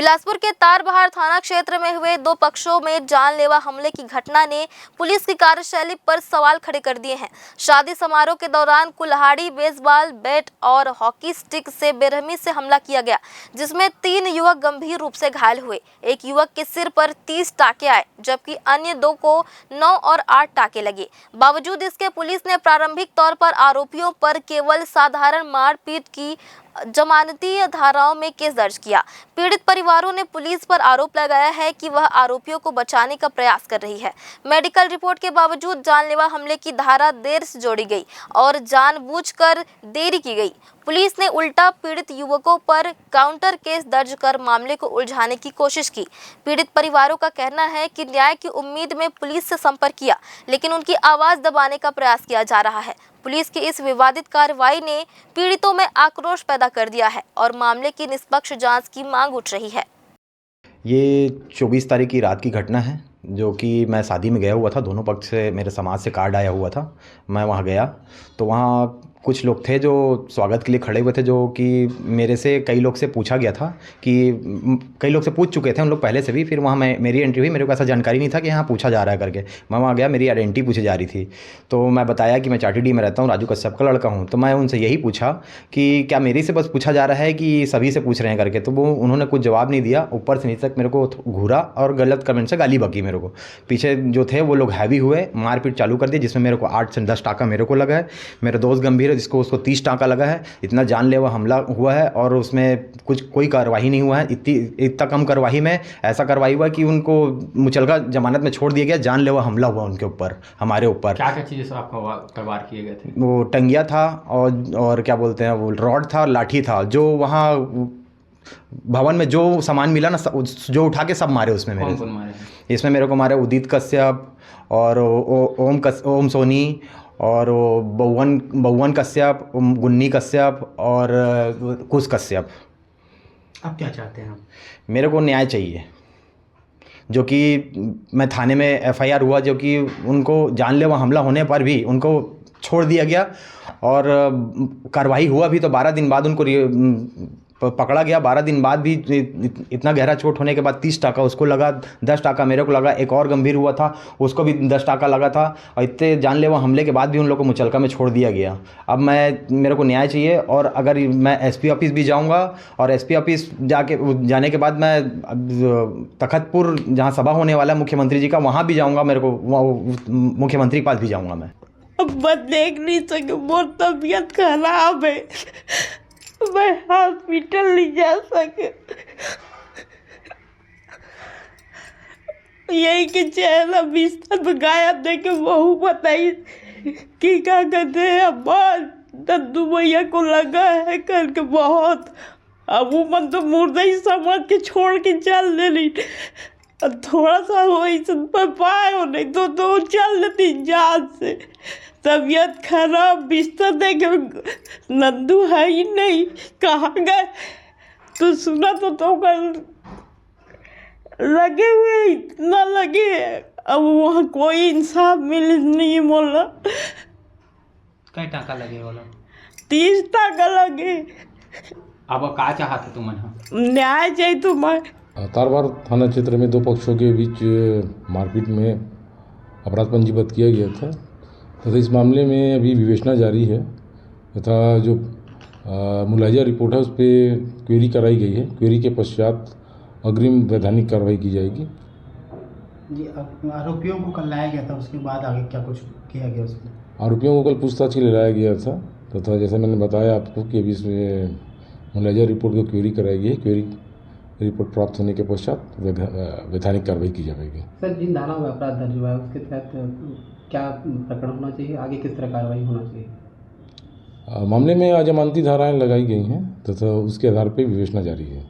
बिलासपुर के तारबहार थाना क्षेत्र में हुए दो पक्षों में जानलेवा हमले की घटना ने पुलिस की कार्यशैली पर सवाल खड़े कर दिए हैं। शादी समारोह के दौरान कुल्हाड़ी, बेसबॉल बैट और हॉकी स्टिक से बेरहमी से हमला किया गया, जिसमें 3 युवक गंभीर रूप से घायल हुए। एक युवक के सिर पर 30 टाके आए, जबकि अन्य 2 को 9 और 8 टाके लगे। बावजूद इसके पुलिस ने प्रारंभिक तौर पर आरोपियों पर केवल साधारण मारपीट की जमानती धाराओं में केस दर्ज किया। पीड़ित परिवारों ने पुलिस पर आरोप लगाया है कि वह आरोपियों को बचाने का प्रयास कर रही है। मेडिकल रिपोर्ट के बावजूद जानलेवा हमले की धारा देर से जोड़ी गई और जानबूझकर देरी की गई। पुलिस ने उल्टा पीड़ित युवकों पर काउंटर केस दर्ज कर मामले को उलझाने की कोशिश की। पीड़ित परिवारों का कहना है कि न्याय की उम्मीद में पुलिस से संपर्क किया, लेकिन उनकी आवाज दबाने का प्रयास किया जा रहा है। पुलिस की इस विवादित कार्रवाई ने पीड़ितों में आक्रोश पैदा कर दिया है और मामले की निष्पक्ष जांच की मांग उठ रही है। ये 24 तारीख की रात की घटना है, जो कि मैं शादी में गया हुआ था। दोनों पक्ष से मेरे समाज से कार्ड आया हुआ था। मैं वहाँ गया तो वहाँ कुछ लोग थे जो स्वागत के लिए खड़े हुए थे, जो कि मेरे से कई लोग से पूछा गया था कि कई लोग से पूछ चुके थे उन लोग पहले से भी। फिर वहाँ मेरी एंट्री हुई। मेरे को ऐसा जानकारी नहीं था कि हाँ पूछा जा रहा है करके। मैं वहाँ गया, मेरी आइडेंटिटी पूछी जा रही थी। तो मैं बताया कि मैं चाटीडी में रहता हूँ, राजू कश्यप का लड़का हूँ। तो मैं उनसे यही पूछा कि क्या मेरी से बस पूछा जा रहा है कि सभी से पूछ रहे हैं करके। तो वो उन्होंने कुछ जवाब नहीं दिया। ऊपर से नीचे तक मेरे को घूरा और गलत कमेंट से गाली बकी मेरे को। पीछे जो थे वो लोग हैवी हुए, मारपीट चालू कर दी, जिसमें मेरे को 8 से 10 टाका मेरे को लगा है। मेरा दोस्त गंभीर है, जिसको उसको 30 टाका लगा है। इतना जानलेवा हमला हुआ है और उसमें कोई कार्रवाई नहीं हुआ है। इतना कम कार्रवाई में ऐसा कार्रवाई हुआ कि उनको मुचलका जमानत में छोड़ दिया गया। जानलेवा हमला हुआ उनके ऊपर, हमारे ऊपर। क्या क्या चीज़ें सब आपका वार किए गए थे? वो टंगिया था और क्या बोलते हैं, वो रॉड था, लाठी था। जो वहाँ भवन में जो सामान मिला ना, जो उठा के सब मारे उसमें। मेरे कौन मारे? इसमें मेरे को मारे उदित कश्यप और ओम सोनी और बउवन कश्यप, गुन्नी कश्यप और कुश कश्यप। आप क्या चाहते हैं? मेरे को न्याय चाहिए, जो कि मैं थाने में एफआईआर हुआ, जो कि उनको जानलेवा हमला होने पर भी उनको छोड़ दिया गया और कार्रवाई हुआ भी तो 12 दिन बाद उनको पकड़ा गया। 12 दिन बाद भी इतना गहरा चोट होने के बाद 30 टाका उसको लगा, 10 टाका मेरे को लगा। एक और गंभीर हुआ था, उसको भी 10 टाका लगा था। और इतने जानलेवा हमले के बाद भी उन लोगों को मुचलका में छोड़ दिया गया। अब मेरे को न्याय चाहिए। और अगर मैं एसपी ऑफिस भी जाऊंगा और एसपी ऑफिस जाने के बाद मैं तखतपुर, जहाँ सभा होने वाला है मुख्यमंत्री जी का, वहाँ भी जाऊँगा। मेरे को मुख्यमंत्री के पास भी जाऊँगा मैं। अब मैं देख नहीं सके, बहुत तबीयत खराब है, मैं हॉस्पिटल नहीं जा सके। यही कि चेहरा बिस्तर में गायब देखे बहू बताई कि क्या कहते हैं, अब्बा दद्दू भैया को लगा है करके बहुत। अब वो मन तो मुर्दा ही समझ के छोड़ के चल देनी। थोड़ा सा वही सुन पर पाए हो, नहीं तो चल लेती जान से। तबीयत खराब, बिस्तर देखे नंदू है ही नहीं, कहाँ गए? तो सुना तो कल लगे हुए, इतना लगे। अब वहाँ कोई इंसाफ मिल नहीं बोला। कई टाका लगे बोला? 30 टाका लगे। अब क्या चाहते तुम? न्याय चाहिए तुम्हें। तारबहार थाना क्षेत्र में 2 पक्षों के बीच मारपीट में अपराध पंजीबद्ध किया गया था तथा इस मामले में अभी विवेचना जारी है तथा जो मुलाजा रिपोर्ट है उस पर क्वेरी कराई गई है। क्वेरी के पश्चात अग्रिम वैधानिक कार्रवाई की जाएगी। जी, आरोपियों को कल लाया गया था, उसके बाद आगे क्या कुछ किया गया उसमें? आरोपियों को कल पूछताछ के लिए लाया गया था तथा जैसा मैंने बताया आपको कि अभी इसमें मुलाजा रिपोर्ट को क्वेरी कराई गई है। क्वेरी रिपोर्ट प्राप्त होने के पश्चात वैधानिक कार्रवाई की जाएगी। सर, जिन धाराओं में अपराध दर्ज हुआ है उसके तहत क्या प्रकरण होना चाहिए, आगे किस तरह कार्रवाई होना चाहिए? मामले में अजमानती धाराएं लगाई गई हैं तथा उसके आधार पर विवेचना जारी है।